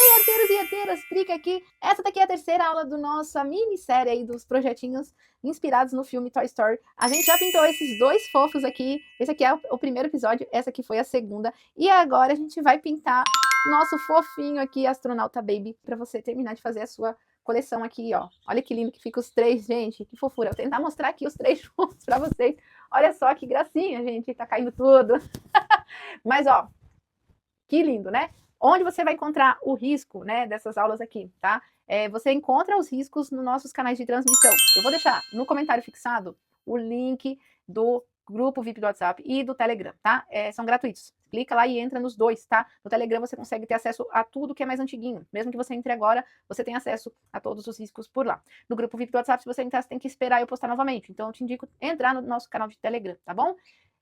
Ei, arteiros e arteiras, clica aqui. Essa daqui é a terceira aula do nossa minissérie aí dos projetinhos inspirados no filme Toy Story. A gente já pintou esses dois fofos aqui. Esse aqui é o primeiro episódio, essa aqui foi a segunda. E agora a gente vai pintar nosso fofinho aqui, Astronauta Baby, para você terminar de fazer a sua coleção aqui, ó. Olha que lindo que fica os três, gente. Que fofura. Vou tentar mostrar aqui os três juntos para vocês. Olha só que gracinha, gente. Tá caindo tudo. Mas, ó, que lindo, né? Onde você vai encontrar o risco, né, dessas aulas aqui, tá? Você encontra os riscos nos nossos canais de transmissão. Eu vou deixar no comentário fixado o link do grupo VIP do WhatsApp e do Telegram, tá? São gratuitos. Clica lá e entra nos dois, tá? No Telegram você consegue ter acesso a tudo que é mais antiguinho. Mesmo que você entre agora, você tem acesso a todos os riscos por lá. No grupo VIP do WhatsApp, se você entrar, você tem que esperar eu postar novamente. Então, eu te indico entrar no nosso canal de Telegram, tá bom?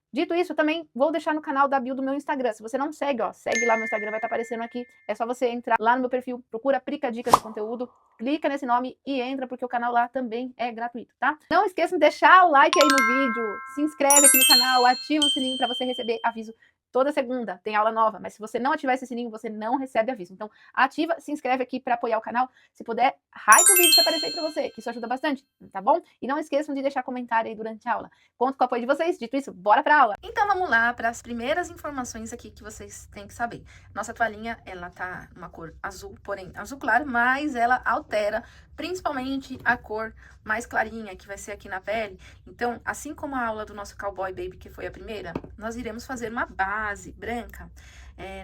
Dito isso, também vou deixar no canal da bio do meu Instagram. Se você não segue, ó, segue lá, meu Instagram vai estar aparecendo aqui. É só você entrar lá no meu perfil, procura Prica Dicas de Conteúdo, clica nesse nome e entra, porque o canal lá também é gratuito, tá? Não esqueçam de deixar o like aí no vídeo, se inscreve aqui no canal, ativa o sininho para você receber aviso. Toda segunda tem aula nova, mas se você não ativar esse sininho, você não recebe aviso. Então, ativa, se inscreve aqui para apoiar o canal. Se puder, hype o vídeo se aparecer aí para você, que isso ajuda bastante, tá bom? E não esqueçam de deixar comentário aí durante a aula. Conto com o apoio de vocês. Dito isso, bora pra aula! Então, vamos lá para as primeiras informações aqui que vocês têm que saber. Nossa toalhinha, ela tá numa cor azul, porém azul claro, mas ela altera principalmente a cor mais clarinha, que vai ser aqui na pele. Então, assim como a aula do nosso Cowboy Baby, que foi a primeira, nós iremos fazer uma base branca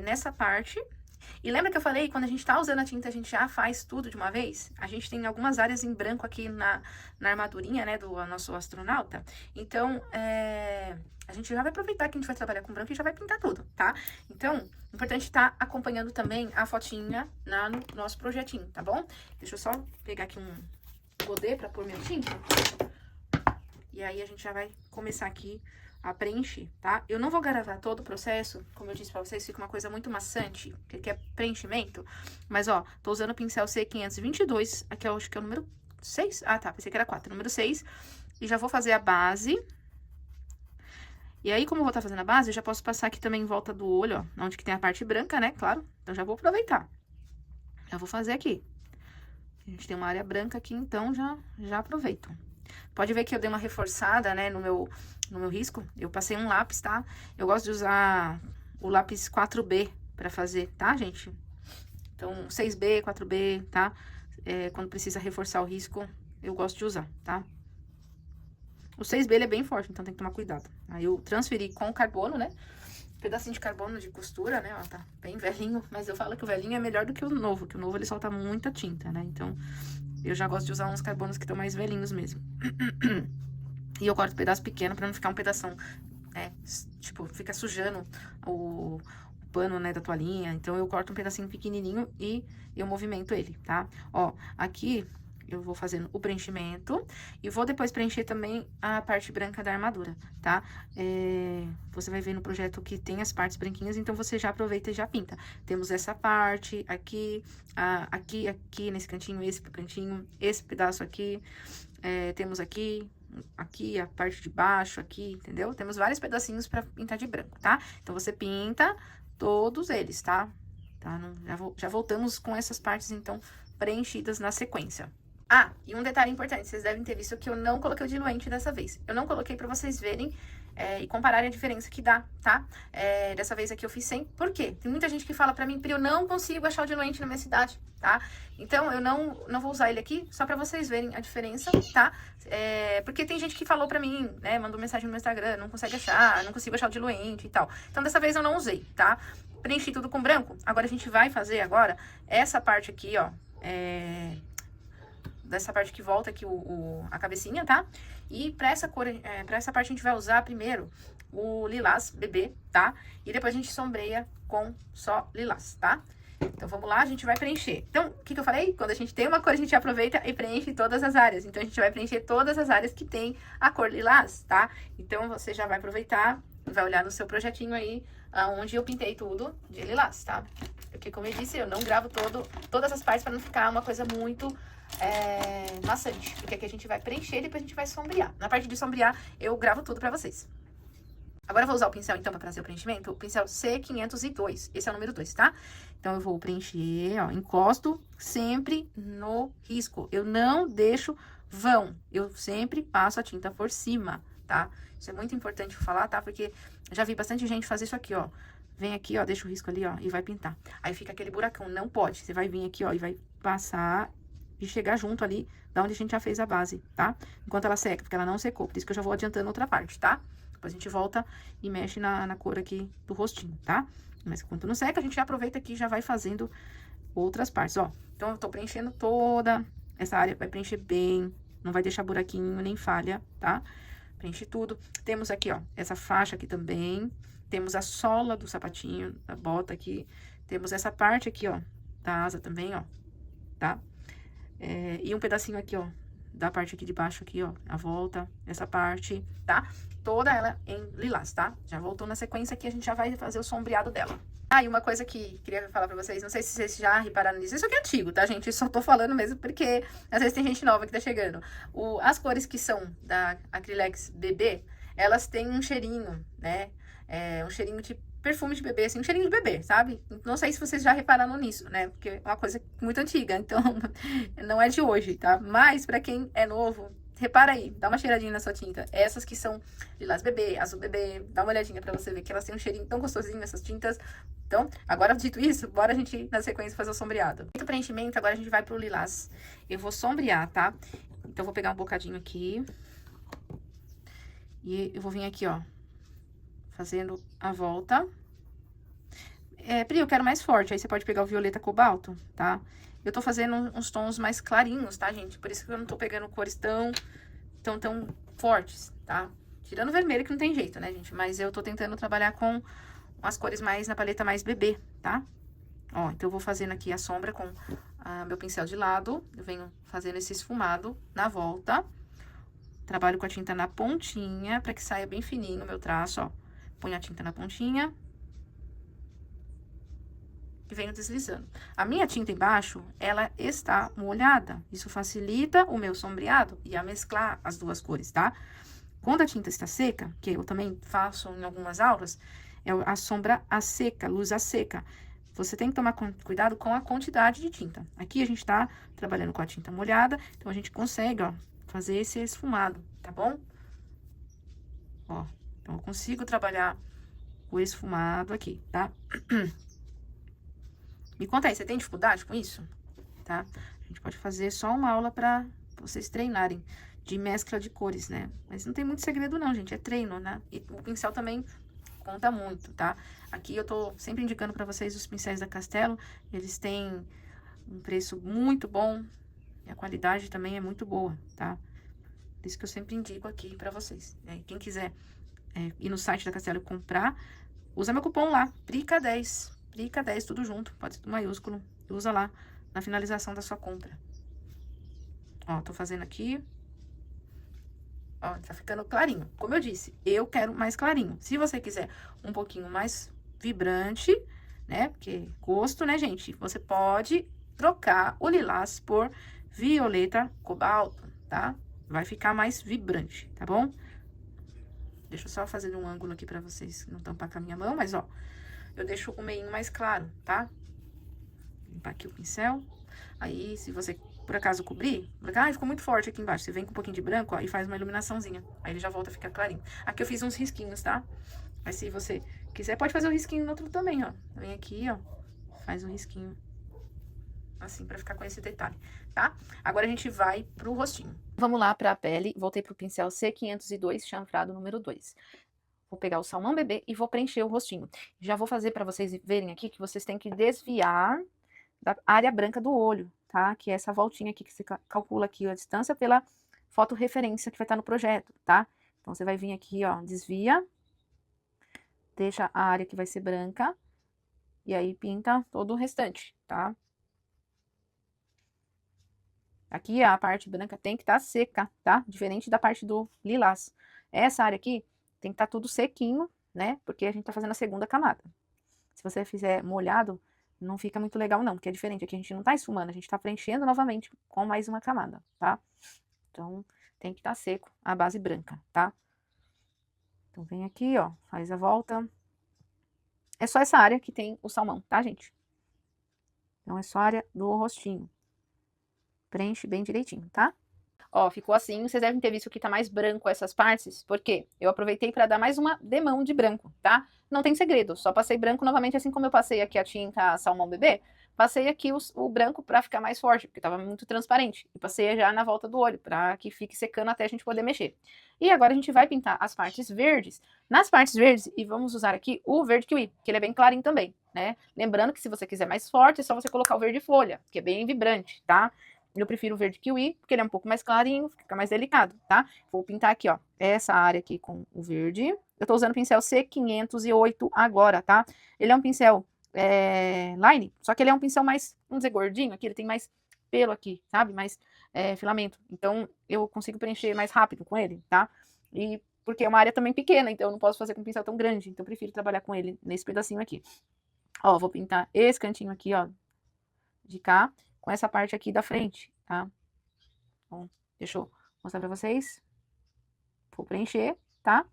nessa parte. E lembra que eu falei, quando a gente tá usando a tinta, a gente já faz tudo de uma vez? A gente tem algumas áreas em branco aqui na armadurinha, né, do nosso astronauta. Então, a gente já vai aproveitar que a gente vai trabalhar com branco e já vai pintar tudo, tá? Então, importante estar acompanhando também a fotinha lá no nosso projetinho, tá bom? Deixa eu só pegar aqui um godê pra pôr minha tinta. E aí, a gente já vai começar aqui a preencher, tá? Eu não vou gravar todo o processo, como eu disse pra vocês, fica uma coisa muito maçante, que é preenchimento. Mas, ó, tô usando o pincel C522, aqui eu acho que é o número 6. Ah, tá, pensei que era 4, número 6. E já vou fazer a base. E aí, como eu vou estar fazendo a base, eu já posso passar aqui também em volta do olho, ó, onde que tem a parte branca, né, claro. Então, já vou aproveitar. Já vou fazer aqui. A gente tem uma área branca aqui, então já aproveito. Pode ver que eu dei uma reforçada, né, no meu risco. Eu passei um lápis, tá? Eu gosto de usar o lápis 4B pra fazer, tá, gente? Então, 6B, 4B, tá? Quando precisa reforçar o risco, eu gosto de usar, tá? O 6B, ele é bem forte, então tem que tomar cuidado. Aí eu transferi com o carbono, né? Pedacinho de carbono de costura, né? Ó, tá bem velhinho, mas eu falo que o velhinho é melhor do que o novo, que o novo ele solta muita tinta, né? Então, eu já gosto de usar uns carbonos que estão mais velhinhos mesmo. E eu corto pedaço pequeno pra não ficar um pedação, tipo, fica sujando o pano, né, da toalhinha. Então, eu corto um pedacinho pequenininho e eu movimento ele, tá? Ó, aqui eu vou fazendo o preenchimento e vou depois preencher também a parte branca da armadura, tá? Você vai ver no projeto que tem as partes branquinhas, então você já aproveita e já pinta. Temos essa parte aqui, aqui nesse cantinho, esse pedaço aqui, temos aqui a parte de baixo, aqui, entendeu? Temos vários pedacinhos pra pintar de branco, tá? Então, você pinta todos eles, tá? Já voltamos com essas partes, então, preenchidas na sequência. Ah, e um detalhe importante, vocês devem ter visto que eu não coloquei o diluente dessa vez. Eu não coloquei pra vocês verem e compararem a diferença que dá, tá? Dessa vez aqui eu fiz sem. Por quê? Tem muita gente que fala pra mim, Pri, eu não consigo achar o diluente na minha cidade, tá? Então, eu não vou usar ele aqui, só pra vocês verem a diferença, tá? Porque tem gente que falou pra mim, né, mandou mensagem no meu Instagram, não consegue achar, não consigo achar o diluente e tal. Então, dessa vez eu não usei, tá? Preenchi tudo com branco. Agora, a gente vai fazer agora essa parte aqui, ó, dessa parte que volta aqui a cabecinha, tá? E pra essa cor, pra essa parte a gente vai usar primeiro o lilás bebê, tá? E depois a gente sombreia com só lilás, tá? Então, vamos lá, a gente vai preencher. Então, o que eu falei? Quando a gente tem uma cor, a gente aproveita e preenche todas as áreas. Então, a gente vai preencher todas as áreas que tem a cor lilás, tá? Então, você já vai aproveitar e vai olhar no seu projetinho aí, onde eu pintei tudo de lilás, tá? Porque, como eu disse, eu não gravo todas as partes para não ficar uma coisa muito maçante. Porque aqui a gente vai preencher e depois a gente vai sombrear. Na parte de sombrear, eu gravo tudo pra vocês. Agora eu vou usar o pincel, então, para fazer o preenchimento, o pincel C502, esse é o número 2, tá? Então, eu vou preencher, ó, encosto sempre no risco. Eu não deixo vão, eu sempre passo a tinta por cima, tá? Isso é muito importante falar, tá? Porque já vi bastante gente fazer isso aqui, ó. Vem aqui, ó, deixa o risco ali, ó, e vai pintar. Aí fica aquele buracão, não pode. Você vai vir aqui, ó, e vai passar e chegar junto ali da onde a gente já fez a base, tá? Enquanto ela seca, porque ela não secou, por isso que eu já vou adiantando outra parte, tá? Depois a gente volta e mexe na cor aqui do rostinho, tá? Mas enquanto não seca, a gente já aproveita aqui e já vai fazendo outras partes, ó. Então, eu tô preenchendo toda essa área, vai preencher bem, não vai deixar buraquinho nem falha, tá? Preenche tudo. Temos aqui, ó, essa faixa aqui também. Temos a sola do sapatinho, da bota aqui. Temos essa parte aqui, ó, da asa também, ó, tá? E um pedacinho aqui, ó, da parte aqui de baixo aqui, ó, a volta, essa parte, tá? Toda ela em lilás, tá? Já voltou na sequência aqui, a gente já vai fazer o sombreado dela. Ah, e uma coisa que queria falar pra vocês, não sei se vocês já repararam nisso, isso aqui é antigo, tá, gente? Eu só tô falando mesmo porque às vezes tem gente nova que tá chegando. As cores que são da Acrylex Bebê, elas têm um cheirinho, né? Um cheirinho de perfume de bebê, assim, um cheirinho de bebê, sabe? Não sei se vocês já repararam nisso, né? Porque é uma coisa muito antiga, então não é de hoje, tá? Mas pra quem é novo, repara aí, dá uma cheiradinha na sua tinta. Essas que são lilás bebê, azul bebê, dá uma olhadinha pra você ver que elas têm um cheirinho tão gostosinho, essas tintas. Então, agora dito isso, bora a gente, na sequência, fazer o sombreado. Feito o preenchimento, agora a gente vai pro lilás. Eu vou sombrear, tá? Então, eu vou pegar um bocadinho aqui. E eu vou vir aqui, ó, fazendo a volta. Pri, eu quero mais forte, aí você pode pegar o violeta cobalto, tá? Eu tô fazendo uns tons mais clarinhos, tá, gente? Por isso que eu não tô pegando cores tão fortes, tá? Tirando o vermelho, que não tem jeito, né, gente? Mas eu tô tentando trabalhar com as cores mais, na paleta mais bebê, tá? Ó, então eu vou fazendo aqui a sombra com meu pincel de lado. Eu venho fazendo esse esfumado na volta. Trabalho com a tinta na pontinha, pra que saia bem fininho o meu traço, ó. Ponho a tinta na pontinha. E venho deslizando. A minha tinta embaixo, ela está molhada. Isso facilita o meu sombreado e a mesclar as duas cores, tá? Quando a tinta está seca, que eu também faço em algumas aulas, é a sombra a seca, luz a seca. Você tem que tomar cuidado com a quantidade de tinta. Aqui a gente tá trabalhando com a tinta molhada, então a gente consegue, ó, fazer esse esfumado, tá bom? Ó, então eu consigo trabalhar o esfumado aqui, tá? Me conta aí, você tem dificuldade com isso? Tá? A gente pode fazer só uma aula pra vocês treinarem de mescla de cores, né? Mas não tem muito segredo não, gente, é treino, né? E o pincel também conta muito, tá? Aqui eu tô sempre indicando pra vocês os pincéis da Castelo, eles têm um preço muito bom e a qualidade também é muito boa, tá? Por isso que eu sempre indico aqui pra vocês, né? Quem quiser ir no site da Castelo e comprar, usa meu cupom lá, PRICA10, PRICA10, tudo junto, pode ser tudo maiúsculo, usa lá na finalização da sua compra. Ó, tô fazendo aqui. Ó, tá ficando clarinho. Como eu disse, eu quero mais clarinho. Se você quiser um pouquinho mais vibrante, né? Porque gosto, né, gente? Você pode trocar o lilás por violeta cobalto, tá? Vai ficar mais vibrante, tá bom? Deixa eu só fazer um ângulo aqui pra vocês não tampar com a minha mão, mas ó, eu deixo o meinho mais claro, tá? Limpar aqui o pincel. Aí, se você por acaso cobrir, ficou muito forte aqui embaixo. Você vem com um pouquinho de branco, ó, e faz uma iluminaçãozinha. Aí ele já volta a ficar clarinho. Aqui eu fiz uns risquinhos, tá? Mas se você quiser, pode fazer o risquinho no outro também, ó. Vem aqui, ó, faz um risquinho assim, pra ficar com esse detalhe, tá? Agora a gente vai pro rostinho. Vamos lá pra pele. Voltei pro pincel C502, chanfrado número 2. Vou pegar o salmão bebê e vou preencher o rostinho. Já vou fazer pra vocês verem aqui que vocês têm que desviar da área branca do olho, tá? Que é essa voltinha aqui que você calcula aqui a distância pela foto referência que vai estar no projeto, tá? Então, você vai vir aqui, ó, desvia, deixa a área que vai ser branca, e aí pinta todo o restante, tá? Aqui a parte branca tem que estar seca, tá? Diferente da parte do lilás. Essa área aqui tem que estar tudo sequinho, né? Porque a gente tá fazendo a segunda camada. Se você fizer molhado, não fica muito legal não, porque é diferente. Aqui a gente não tá esfumando, a gente tá preenchendo novamente com mais uma camada, tá? Então, tem que estar seco a base branca, tá? Então, vem aqui, ó, faz a volta. É só essa área que tem o salmão, tá, gente? Então, é só a área do rostinho. Preenche bem direitinho, tá? Ó, ficou assim. Vocês devem ter visto que tá mais branco essas partes, porque eu aproveitei para dar mais uma demão de branco, tá? Não tem segredo, só passei branco novamente, assim como eu passei aqui a tinta salmão bebê, passei aqui o branco para ficar mais forte, porque tava muito transparente. E passei já na volta do olho, para que fique secando até a gente poder mexer. E agora a gente vai pintar as partes verdes. Nas partes verdes, e vamos usar aqui o verde kiwi, que ele é bem clarinho também, né? Lembrando que se você quiser mais forte, é só você colocar o verde folha, que é bem vibrante, tá? Eu prefiro o verde kiwi, porque ele é um pouco mais clarinho, fica mais delicado, tá? Vou pintar aqui, ó, essa área aqui com o verde. Eu tô usando o pincel C508 agora, tá? Ele é um pincel line, só que ele é um pincel mais, vamos dizer, gordinho aqui, ele tem mais pelo aqui, sabe? Mais filamento. Então, eu consigo preencher mais rápido com ele, tá? E porque é uma área também pequena, então eu não posso fazer com um pincel tão grande, então eu prefiro trabalhar com ele nesse pedacinho aqui. Ó, vou pintar esse cantinho aqui, ó, de cá, com essa parte aqui da frente, tá? Bom, deixa eu mostrar pra vocês. Vou preencher, tá?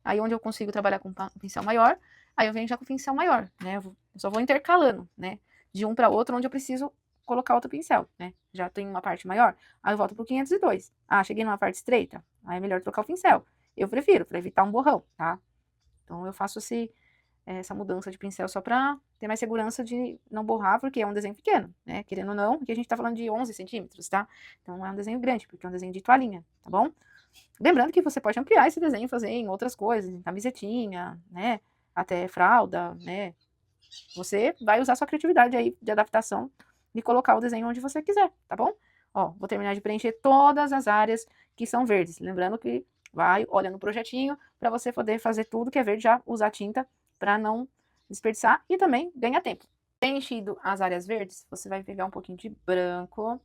Aí onde eu consigo trabalhar com um pincel maior, aí eu venho já com o pincel maior, né? Eu só vou intercalando, né? De um para outro, onde eu preciso colocar outro pincel, né? Já tem uma parte maior, aí eu volto pro 502. Ah, cheguei numa parte estreita, aí é melhor trocar o pincel. Eu prefiro, para evitar um borrão, tá? Então eu faço essa mudança de pincel só para ter mais segurança de não borrar, porque é um desenho pequeno, né? Querendo ou não, aqui a gente tá falando de 11 centímetros, tá? Então é um desenho grande, porque é um desenho de toalhinha, tá bom? Lembrando que você pode ampliar esse desenho e fazer em outras coisas, em camisetinha, né? Até fralda, né? Você vai usar sua criatividade aí de adaptação e colocar o desenho onde você quiser, tá bom? Ó, vou terminar de preencher todas as áreas que são verdes. Lembrando que vai, olha no projetinho, para você poder fazer tudo que é verde, já usar tinta para não desperdiçar e também ganhar tempo. Preenchido as áreas verdes, você vai pegar um pouquinho de branco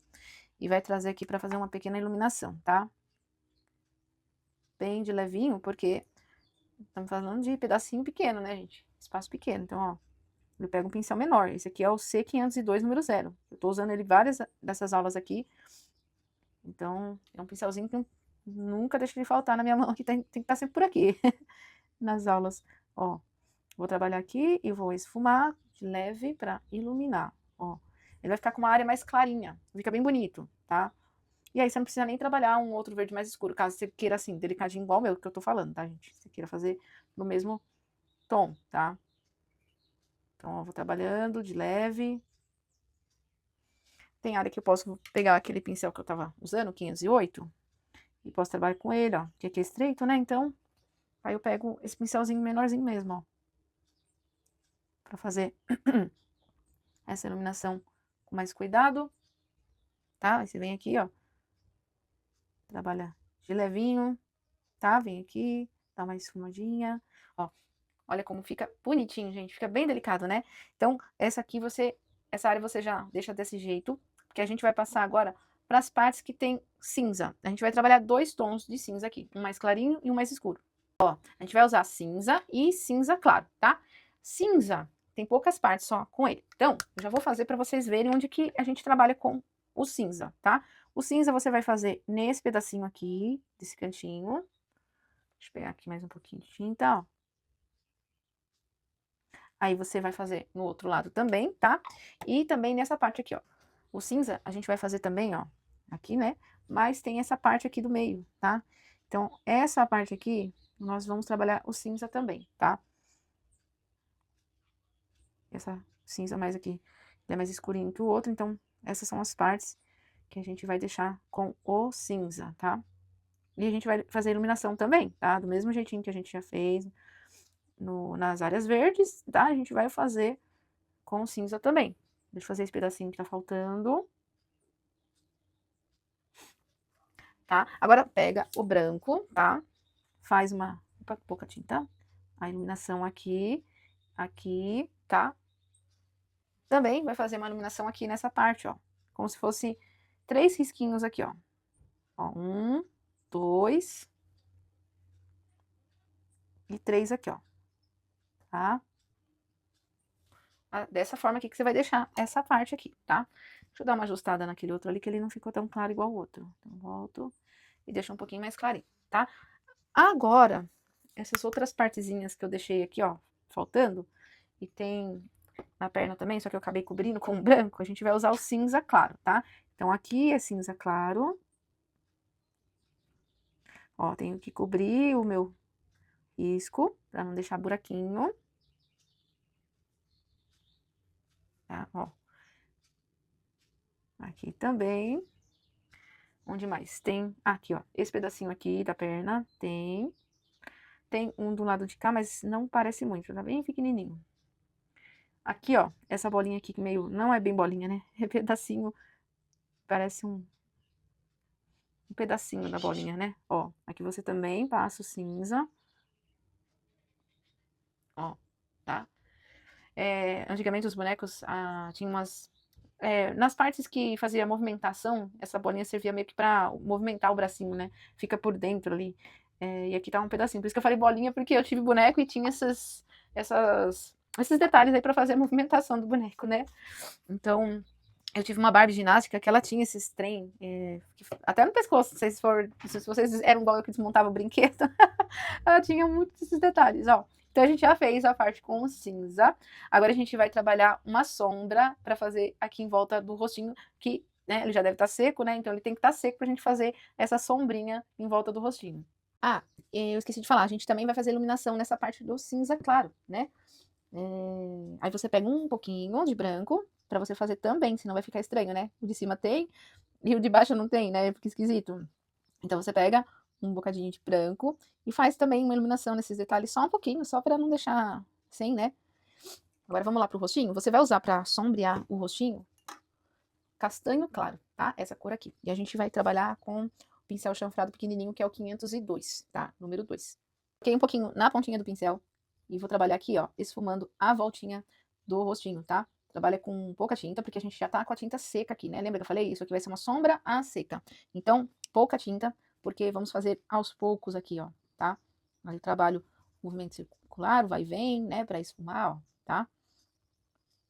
e vai trazer aqui para fazer uma pequena iluminação, tá? Bem de levinho, porque estamos falando de pedacinho pequeno, né, gente? Espaço pequeno. Então, ó, eu pego um pincel menor. Esse aqui é o C502 número 0. Eu tô usando ele várias dessas aulas aqui. Então, é um pincelzinho que nunca deixa de faltar na minha mão, que tem que estar sempre por aqui, nas aulas. Ó, vou trabalhar aqui e vou esfumar de leve para iluminar, ó. Ele vai ficar com uma área mais clarinha, fica bem bonito, tá? E aí você não precisa nem trabalhar um outro verde mais escuro, caso você queira assim, delicadinho igual o meu, que eu tô falando, tá, gente? Você queira fazer no mesmo tom, tá? Então, ó, vou trabalhando de leve. Tem área que eu posso pegar aquele pincel que eu tava usando, o 508, e posso trabalhar com ele, ó, que aqui é estreito, né? Então, aí eu pego esse pincelzinho menorzinho mesmo, ó, pra fazer essa iluminação com mais cuidado, tá? Aí você vem aqui, ó, trabalha de levinho, tá? Vem aqui, dá uma esfumadinha, ó. Olha como fica bonitinho, gente. Fica bem delicado, né? Então, essa área você já deixa desse jeito, porque a gente vai passar agora para as partes que tem cinza. A gente vai trabalhar 2 tons de cinza aqui, um mais clarinho e um mais escuro. Ó, a gente vai usar cinza e cinza claro, tá? Cinza tem poucas partes só com ele. Então, eu já vou fazer para vocês verem onde que a gente trabalha com o cinza, tá? O cinza você vai fazer nesse pedacinho aqui, desse cantinho. Deixa eu pegar aqui mais um pouquinho de tinta, ó. Aí você vai fazer no outro lado também, tá? E também nessa parte aqui, ó. O cinza a gente vai fazer também, ó, aqui, né? Mas tem essa parte aqui do meio, tá? Então, essa parte aqui, nós vamos trabalhar o cinza também, tá? Essa cinza mais aqui, ele é mais escurinho que o outro, então essas são as partes que a gente vai deixar com o cinza, tá? E a gente vai fazer a iluminação também, tá? Do mesmo jeitinho que a gente já fez nas áreas verdes, tá? A gente vai fazer com o cinza também. Deixa eu fazer esse pedacinho que tá faltando. Tá? Agora pega o branco, tá? Faz uma pouca tinta. A iluminação aqui, aqui, tá? Também vai fazer uma iluminação aqui nessa parte, ó. Como se fosse 3 risquinhos aqui, ó. Ó, 1, 2 e 3 aqui, ó. Tá? Dessa forma aqui que você vai deixar essa parte aqui, tá? Deixa eu dar uma ajustada naquele outro ali, que ele não ficou tão claro igual o outro. Então, volto e deixo um pouquinho mais clarinho, tá? Agora, essas outras partezinhas que eu deixei aqui, ó, faltando. E tem na perna também, só que eu acabei cobrindo com branco. A gente vai usar o cinza claro, tá? Então, aqui é cinza claro. Ó, tenho que cobrir o meu risco, pra não deixar buraquinho. Tá, ó. Aqui também. Onde mais? Tem aqui, ó. Esse pedacinho aqui da perna, tem. Tem um do lado de cá, mas não parece muito, tá bem pequenininho. Aqui, ó, essa bolinha aqui que meio, não é bem bolinha, né? É pedacinho, parece um pedacinho da bolinha, né? Ó, aqui você também passa o cinza. Ó, tá? Antigamente os bonecos tinham umas... nas partes que fazia movimentação, essa bolinha servia meio que pra movimentar o bracinho, né? Fica por dentro ali. E aqui tá um pedacinho. Por isso que eu falei bolinha, porque eu tive boneco e tinha esses detalhes aí pra fazer a movimentação do boneco, né? Então, eu tive uma Barbie ginástica que ela tinha esses trem, até no pescoço, não sei se vocês eram igual eu que desmontava o brinquedo. Ela tinha muitos desses detalhes, ó. Então a gente já fez a parte com o cinza. Agora a gente vai trabalhar uma sombra para fazer aqui em volta do rostinho, que, né, ele já deve estar seco, né? Então ele tem que estar seco pra gente fazer essa sombrinha em volta do rostinho. Ah, eu esqueci de falar, a gente também vai fazer iluminação nessa parte do cinza claro, né? Aí você pega um pouquinho de branco pra você fazer também, senão vai ficar estranho, né? O de cima tem e o de baixo não tem, né? Fica esquisito. Então você pega um bocadinho de branco e faz também uma iluminação nesses detalhes só um pouquinho, só pra não deixar sem, né? Agora vamos lá pro rostinho. Você vai usar pra sombrear o rostinho castanho claro, tá? Essa cor aqui. E a gente vai trabalhar com o pincel chanfrado pequenininho, que é o 502, tá? Número 2. Coloquei um pouquinho na pontinha do pincel e vou trabalhar aqui, ó, esfumando a voltinha do rostinho, tá? Trabalha com pouca tinta, porque a gente já tá com a tinta seca aqui, né? Lembra que eu falei? Isso aqui vai ser uma sombra a seca. Então, pouca tinta, porque vamos fazer aos poucos aqui, ó, tá? Aí trabalho movimento circular, vai e vem, né? Pra esfumar, ó, tá?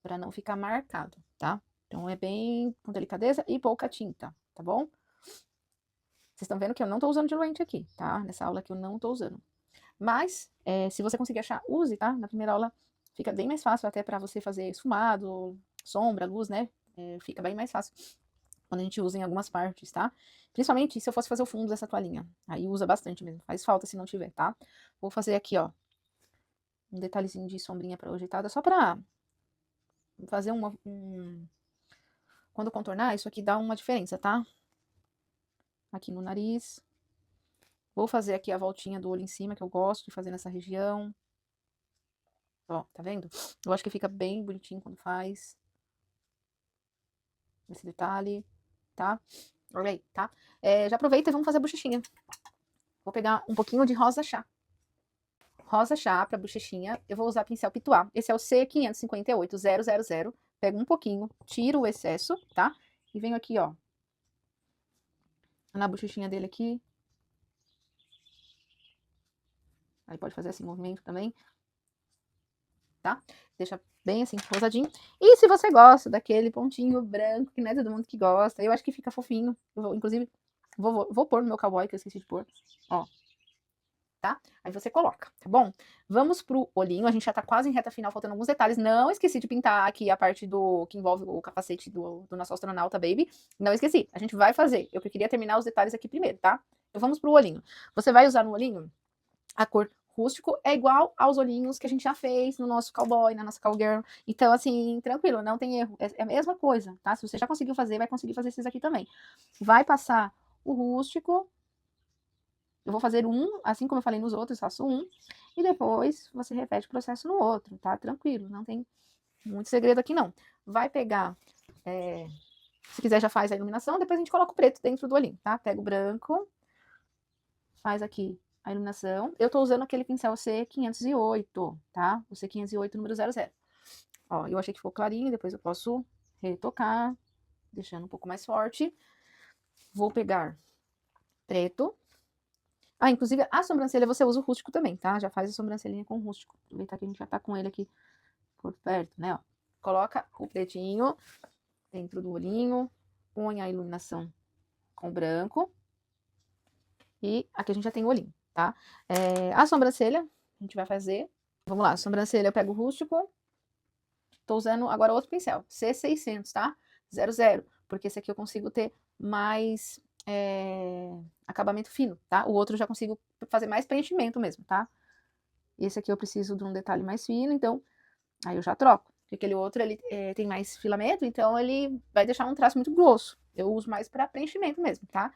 Pra não ficar marcado, tá? Então, é bem com delicadeza e pouca tinta, tá bom? Vocês estão vendo que eu não tô usando diluente aqui, tá? Nessa aula aqui eu não tô usando. Mas, se você conseguir achar, use, tá? Na primeira aula fica bem mais fácil até pra você fazer esfumado, sombra, luz, né? Fica bem mais fácil quando a gente usa em algumas partes, tá? Principalmente se eu fosse fazer o fundo dessa toalhinha. Aí usa bastante mesmo, faz falta se não tiver, tá? Vou fazer aqui, ó, um detalhezinho de sombrinha projetada, só pra fazer quando contornar, isso aqui dá uma diferença, tá? Aqui no nariz. Vou fazer aqui a voltinha do olho em cima, que eu gosto de fazer nessa região. Ó, tá vendo? Eu acho que fica bem bonitinho quando faz. Esse detalhe, tá? Olha aí, tá? Já aproveita e vamos fazer a bochechinha. Vou pegar um pouquinho de rosa chá. Rosa chá pra bochechinha. Eu vou usar pincel Pituá. Esse é o C558-000. Pego um pouquinho, tiro o excesso, tá? E venho aqui, ó, na bochechinha dele aqui. Aí pode fazer assim, movimento também. Tá? Deixa bem assim, rosadinho. E se você gosta daquele pontinho branco, que não é todo mundo que gosta, eu acho que fica fofinho. Inclusive, vou pôr no meu cowboy, que eu esqueci de pôr. Ó. Tá? Aí você coloca, tá bom? Vamos pro olhinho, a gente já tá quase em reta final, faltando alguns detalhes. Não esqueci de pintar aqui a parte que envolve o capacete do nosso astronauta baby. Não esqueci, a gente vai fazer. Eu queria terminar os detalhes aqui primeiro, tá? Então vamos pro olhinho. Você vai usar no olhinho a cor rústico, é igual aos olhinhos que a gente já fez no nosso cowboy, na nossa cowgirl. Então, assim, tranquilo, não tem erro. É a mesma coisa, tá? Se você já conseguiu fazer, vai conseguir fazer esses aqui também. Vai passar o rústico. Eu vou fazer um, assim como eu falei nos outros, faço um. E depois você repete o processo no outro, tá? Tranquilo, não tem muito segredo aqui não. Vai pegar, se quiser já faz a iluminação, depois a gente coloca o preto dentro do olhinho, tá? Pega o branco, faz aqui a iluminação. Eu tô usando aquele pincel C508, tá? O C508 número 00. Ó, eu achei que ficou clarinho, depois eu posso retocar, deixando um pouco mais forte. Vou pegar preto. Ah, inclusive a sobrancelha você usa o rústico também, tá? Já faz a sobrancelhinha com o rústico. Aproveitar que a gente já tá com ele aqui por perto, né? Ó. Coloca o pretinho dentro do olhinho, põe a iluminação com branco. E aqui a gente já tem o olhinho, tá? A sobrancelha, a gente vai fazer. Vamos lá, a sobrancelha eu pego o rústico. Tô usando agora outro pincel, C600, tá? 00, porque esse aqui eu consigo ter mais acabamento fino, tá? O outro eu já consigo fazer mais preenchimento mesmo, tá? Esse aqui eu preciso de um detalhe mais fino, então aí eu já troco. Porque aquele outro, ele tem mais filamento, então ele vai deixar um traço muito grosso. Eu uso mais para preenchimento mesmo, tá?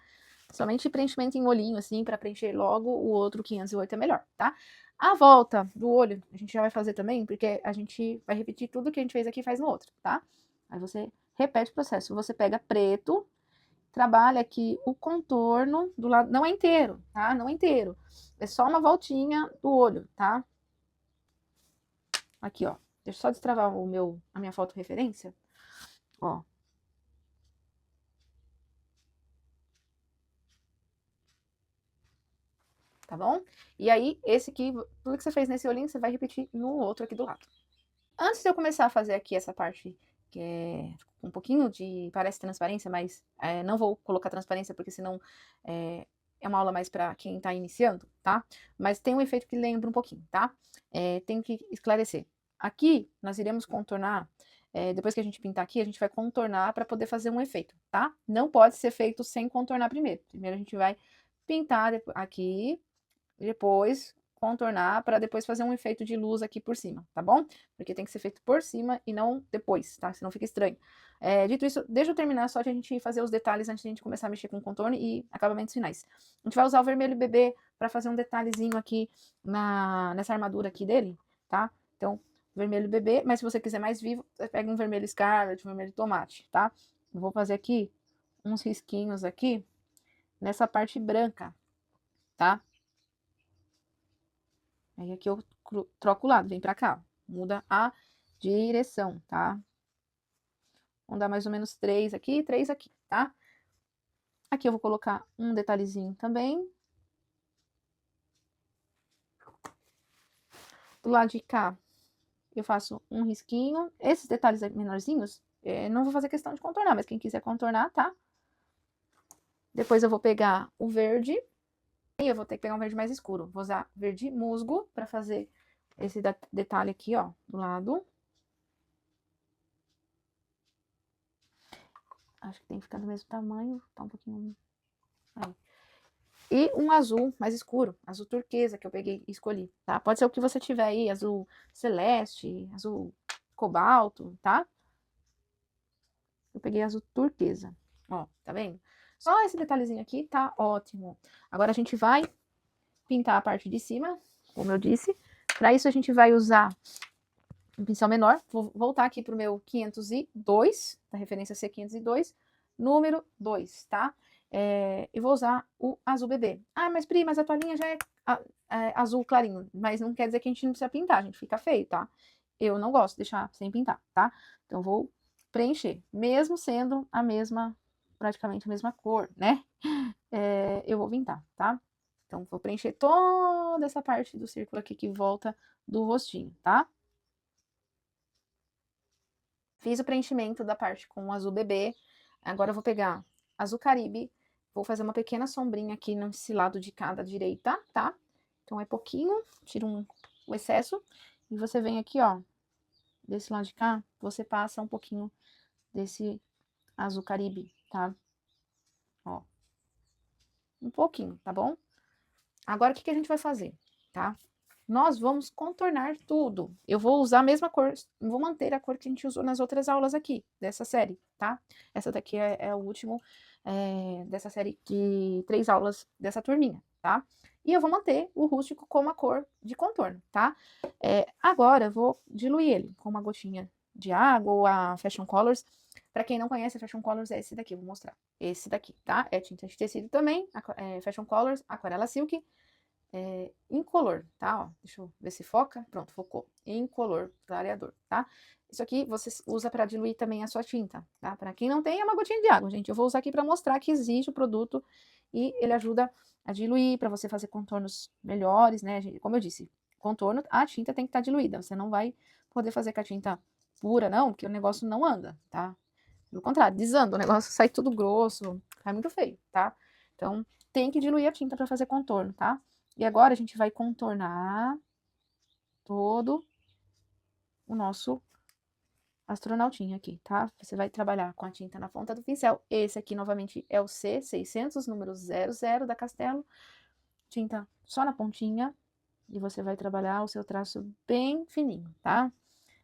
Somente preenchimento em olhinho, assim, para preencher logo, o outro 508 é melhor, tá? A volta do olho, a gente já vai fazer também, porque a gente vai repetir tudo que a gente fez aqui e faz no outro, tá? Aí você repete o processo. Você pega preto, trabalha aqui o contorno do lado, não é inteiro, tá? Não é inteiro. É só uma voltinha do olho, tá? Aqui, ó. Deixa eu só destravar a minha foto referência. Ó. Tá bom? E aí, esse aqui, tudo que você fez nesse olhinho, você vai repetir no outro aqui do lado. Antes de eu começar a fazer aqui essa parte, que é um pouquinho de, parece transparência, mas não vou colocar transparência, porque senão é uma aula mais para quem tá iniciando, tá? Mas tem um efeito que lembra um pouquinho, tá? Tenho que esclarecer. Aqui, nós iremos contornar, depois que a gente pintar aqui, a gente vai contornar para poder fazer um efeito, tá? Não pode ser feito sem contornar primeiro. Primeiro a gente vai pintar aqui, depois contornar para depois fazer um efeito de luz aqui por cima, tá bom? Porque tem que ser feito por cima e não depois, tá? Senão fica estranho. Dito isso, deixa eu terminar só de a gente fazer os detalhes antes de a gente começar a mexer com contorno e acabamentos finais. A gente vai usar o vermelho bebê para fazer um detalhezinho aqui nessa armadura aqui dele, tá? Então, vermelho bebê, mas se você quiser mais vivo, você pega um vermelho scarlet, um vermelho tomate, tá? Eu vou fazer aqui uns risquinhos aqui nessa parte branca, tá? Aí aqui eu troco o lado, vem pra cá, muda a direção, tá? Vamos dar mais ou menos 3 aqui, 3 aqui, tá? Aqui eu vou colocar um detalhezinho também. Do lado de cá, eu faço um risquinho. Esses detalhes menorzinhos, não vou fazer questão de contornar, mas quem quiser contornar, tá? Depois eu vou pegar o verde. E eu vou ter que pegar um verde mais escuro. Vou usar verde musgo pra fazer esse detalhe aqui, ó, do lado. Acho que tem que ficar do mesmo tamanho, tá um pouquinho... Aí. E um azul mais escuro, azul turquesa, que eu peguei e escolhi, tá? Pode ser o que você tiver aí, azul celeste, azul cobalto, tá? Eu peguei azul turquesa, ó, tá vendo? Só esse detalhezinho aqui tá ótimo. Agora a gente vai pintar a parte de cima, como eu disse. Pra isso a gente vai usar um pincel menor. Vou voltar aqui pro meu 502, da referência C502, número 2, tá? E vou usar o azul bebê. Ah, mas Pri, mas a toalhinha já é azul clarinho. Mas não quer dizer que a gente não precisa pintar, a gente fica feio, tá? Eu não gosto de deixar sem pintar, tá? Então, vou preencher, mesmo sendo a mesma, praticamente a mesma cor, né? Eu vou pintar, tá? Então, vou preencher toda essa parte do círculo aqui que volta do rostinho, tá? Fiz o preenchimento da parte com o azul bebê. Agora eu vou pegar azul caribe. Vou fazer uma pequena sombrinha aqui nesse lado de cada direita, tá? Então é pouquinho, tiro o excesso. E você vem aqui, ó, desse lado de cá, você passa um pouquinho desse azul caribe, tá? Ó. Um pouquinho, tá bom? Agora, o que a gente vai fazer, tá? Nós vamos contornar tudo. Eu vou usar a mesma cor, vou manter a cor que a gente usou nas outras aulas aqui, dessa série, tá? Essa daqui é o último dessa série de 3 aulas dessa turminha, tá? E eu vou manter o rústico como a cor de contorno, tá? Agora, eu vou diluir ele com uma gotinha de água ou a Fashion Colors. Pra quem não conhece, a Fashion Colors é esse daqui, vou mostrar. Esse daqui, tá? É tinta de tecido também, Fashion Colors, Aquarela Silk, incolor, tá? Ó, deixa eu ver se foca. Pronto, focou. Incolor, clareador, tá? Isso aqui você usa para diluir também a sua tinta, tá? Para quem não tem, é uma gotinha de água, gente. Eu vou usar aqui para mostrar que existe o produto e ele ajuda a diluir, para você fazer contornos melhores, né? Como eu disse, contorno, a tinta tem que estar diluída. Você não vai poder fazer com a tinta pura, não, porque o negócio não anda, tá? Pelo contrário, desanda, o negócio sai tudo grosso, sai muito feio, tá? Então, tem que diluir a tinta para fazer contorno, tá? E agora a gente vai contornar todo o nosso astronautinha aqui, tá? Você vai trabalhar com a tinta na ponta do pincel. Esse aqui, novamente, é o C600, número 00 da Castelo. Tinta só na pontinha. E você vai trabalhar o seu traço bem fininho, tá?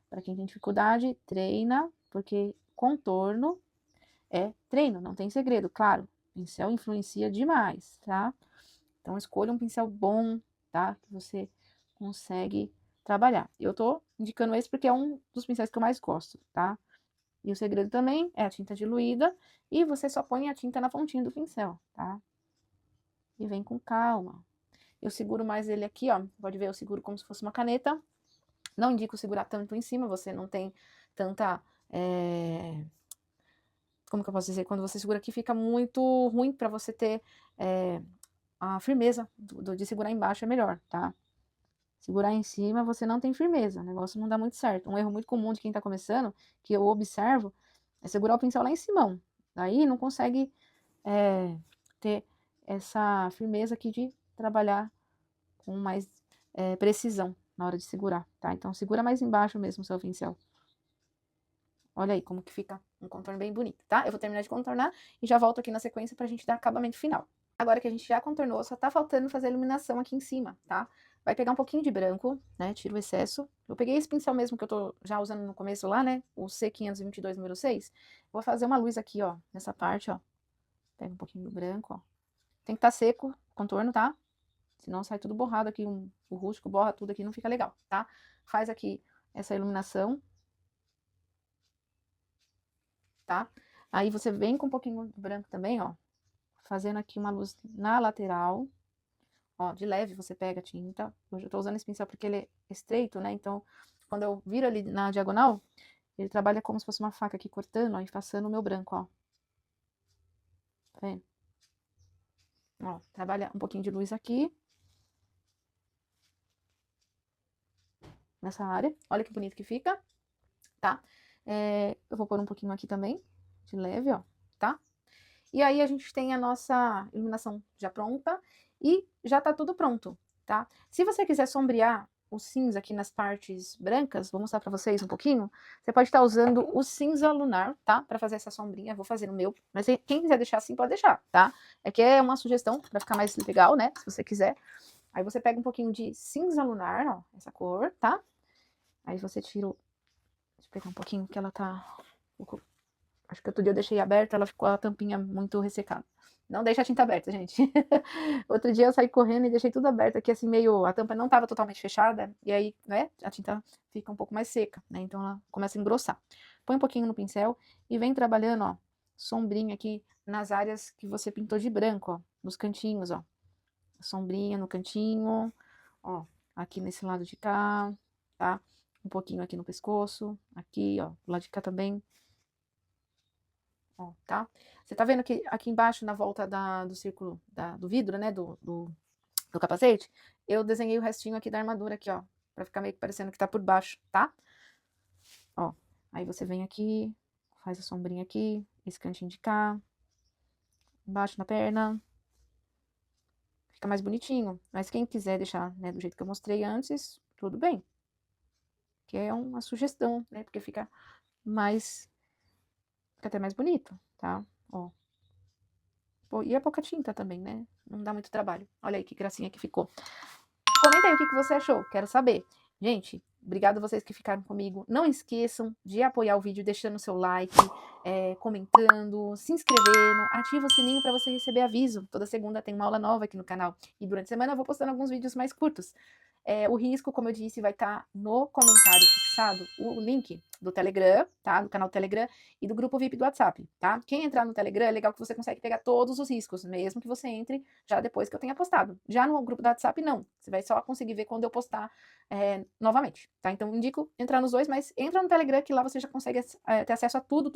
Para quem tem dificuldade, treina, porque contorno é treino, não tem segredo, claro. Pincel influencia demais, tá? Então, escolha um pincel bom, tá? Que você consegue trabalhar. Eu tô indicando esse porque é um dos pincéis que eu mais gosto, tá? E o segredo também é a tinta diluída e você só põe a tinta na pontinha do pincel, tá? E vem com calma. Eu seguro mais ele aqui, ó. Pode ver, eu seguro como se fosse uma caneta. Não indico segurar tanto em cima, você não tem tanta... Como que eu posso dizer? Quando você segura aqui, fica muito ruim para você ter a firmeza de segurar embaixo é melhor, tá? Segurar em cima, você não tem firmeza, o negócio não dá muito certo. Um erro muito comum de quem tá começando, que eu observo, é segurar o pincel lá em cima. Daí não consegue ter essa firmeza aqui de trabalhar com mais precisão na hora de segurar, tá? Então segura mais embaixo mesmo o seu pincel. Olha aí como que fica um contorno bem bonito, tá? Eu vou terminar de contornar e já volto aqui na sequência pra gente dar acabamento final. Agora que a gente já contornou, só tá faltando fazer a iluminação aqui em cima, tá? Vai pegar um pouquinho de branco, né? Tira o excesso. Eu peguei esse pincel mesmo que eu tô já usando no começo lá, né? O C522 número 6. Vou fazer uma luz aqui, ó, nessa parte, ó. Pega um pouquinho do branco, ó. Tem que estar seco o contorno, tá? Senão sai tudo borrado aqui, o rústico borra tudo aqui, não fica legal, tá? Faz aqui essa iluminação, tá? Aí você vem com um pouquinho de branco também, ó. Fazendo aqui uma luz na lateral. Ó, de leve você pega a tinta. Hoje eu tô usando esse pincel porque ele é estreito, né? Então, quando eu viro ali na diagonal, ele trabalha como se fosse uma faca aqui cortando, ó, e passando o meu branco, ó. Tá vendo? Ó, trabalha um pouquinho de luz aqui. Nessa área. Olha que bonito que fica, tá? Eu vou pôr um pouquinho aqui também, de leve, ó, tá? E aí a gente tem a nossa iluminação já pronta e já tá tudo pronto, tá? Se você quiser sombrear o cinza aqui nas partes brancas, vou mostrar pra vocês um pouquinho, você pode estar usando o cinza lunar, tá? Pra fazer essa sombrinha, vou fazer no meu, mas quem quiser deixar assim, pode deixar, tá? É que é uma sugestão pra ficar mais legal, né? Se você quiser. Aí você pega um pouquinho de cinza lunar, ó, essa cor, tá? Aí você tira o... Deixa eu pegar um pouquinho, que ela tá... Acho que outro dia eu deixei aberta, ela ficou a tampinha muito ressecada. Não deixa a tinta aberta, gente. Outro dia eu saí correndo e deixei tudo aberto aqui, assim, meio... A tampa não estava totalmente fechada, e aí, né, a tinta fica um pouco mais seca, né? Então ela começa a engrossar. Põe um pouquinho no pincel e vem trabalhando, ó, sombrinha aqui nas áreas que você pintou de branco, ó, nos cantinhos, ó. Sombrinha no cantinho, ó, aqui nesse lado de cá, tá? Um pouquinho aqui no pescoço, aqui, ó, do lado de cá também. Ó, tá? Você tá vendo que aqui embaixo, na volta do círculo do vidro, né, do capacete, eu desenhei o restinho aqui da armadura aqui, ó, pra ficar meio que parecendo que tá por baixo, tá? Ó, aí você vem aqui, faz a sombrinha aqui, esse cantinho de cá, embaixo na perna, fica mais bonitinho. Mas quem quiser deixar, né, do jeito que eu mostrei antes, tudo bem. Que é uma sugestão, né, porque fica até mais bonito, tá? Ó. Pô, e é pouca tinta também, né? Não dá muito trabalho. Olha aí que gracinha que ficou. Comenta aí o que você achou, quero saber. Gente, obrigado a vocês que ficaram comigo. Não esqueçam de apoiar o vídeo deixando o seu like, comentando, se inscrevendo, ativa o sininho para você receber aviso. Toda segunda tem uma aula nova aqui no canal. E durante a semana eu vou postando alguns vídeos mais curtos. O risco, como eu disse, vai estar no comentário fixado o link do Telegram, tá? Do canal Telegram e do grupo VIP do WhatsApp, tá? Quem entrar no Telegram, é legal que você consegue pegar todos os riscos, mesmo que você entre já depois que eu tenha postado. Já no grupo do WhatsApp, não. Você vai só conseguir ver quando eu postar novamente, tá? Então, indico entrar nos dois, mas entra no Telegram que lá você já consegue ter acesso a tudo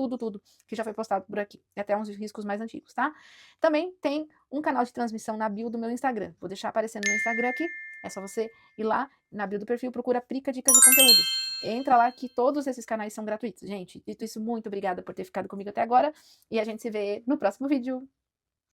que já foi postado por aqui. E até uns riscos mais antigos, tá? Também tem um canal de transmissão na bio do meu Instagram. Vou deixar aparecendo no Instagram aqui. É só você ir lá na bio do perfil, procura Prica Dicas de Conteúdo. Entra lá que todos esses canais são gratuitos. Gente, dito isso, muito obrigada por ter ficado comigo até agora. E a gente se vê no próximo vídeo.